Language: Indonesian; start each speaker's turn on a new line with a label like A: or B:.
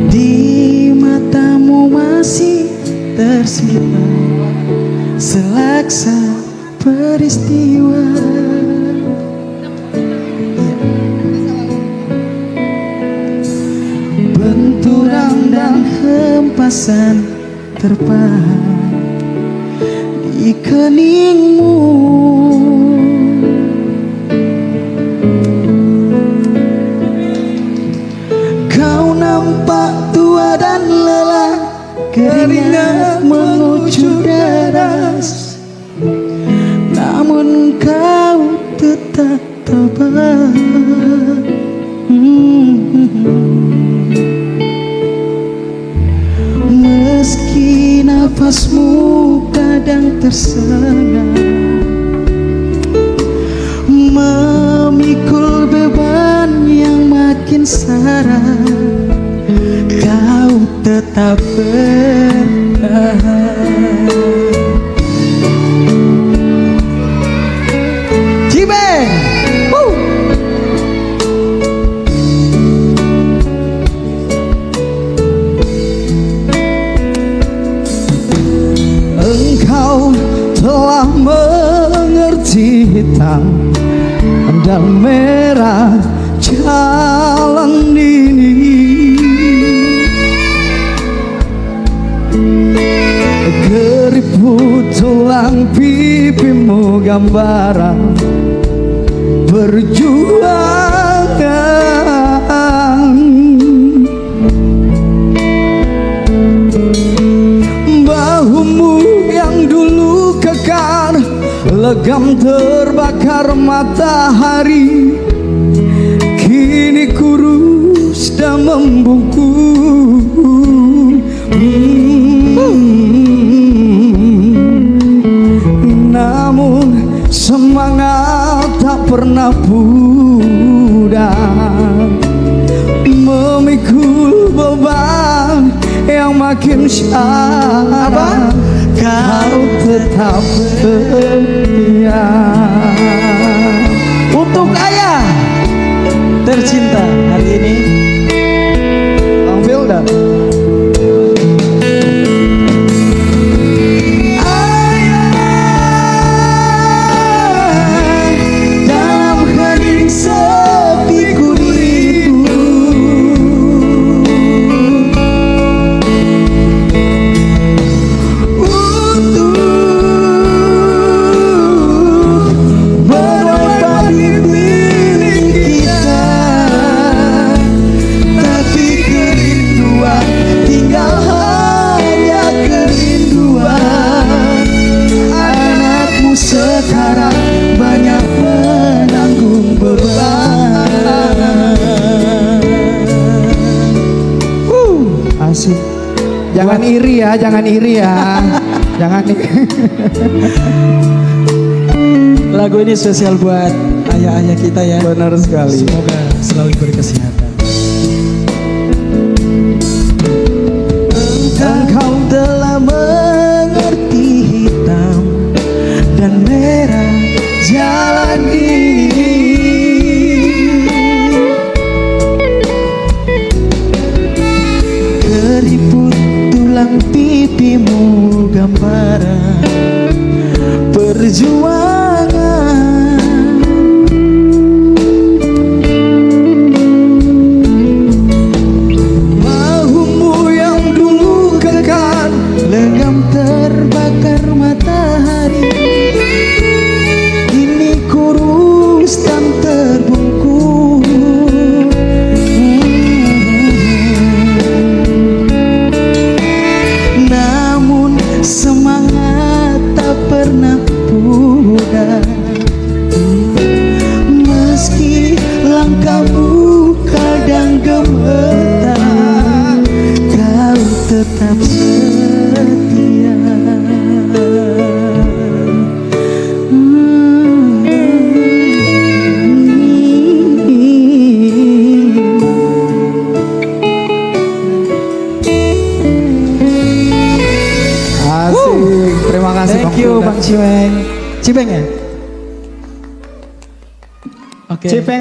A: Di matamu masih tersimpan selaksa peristiwa. Benturan dan hempasan terpahat di keningmu. Kau nampak tua dan lelah, keringat mengucur deras, namun kau tetap tabah. Meski nafasmu kadang tersengat, memikul beban yang makin syarat, kau tetap bertahan. Cibeng! Engkau telah mengerti hitam dan merah jalan ini. Keriput tulang pipimu gambaran perjuangan. Bahumu yang dulu kekar, legam terbakar matahari, kini kurus dan membungkuk. Namun semangat tak pernah pudar, memikul beban yang makin syarat, kau tetap setia. Untuk ayah tercinta hari ini, Bang Wilda. Jangan iri ya, jangan iri ya. Jangan iri. Lagu ini spesial buat ayah-ayah kita ya. Benar sekali. Semoga selalu diberi kesehatan. Engkau telah mengerti hitam dan merah jalan ini. Keriput tulang pipimu gambaran perjuangan. Bahumu yang dulu kekar, legam terbakar matahari, kini kurus dan terbungkuk. Semangat tak pernah pudar, meski langkahmu kadang gemetar, kau tetap setia. Terima kasih. Thank you Bang Cibeng. Cibeng ya? Oke. Okay.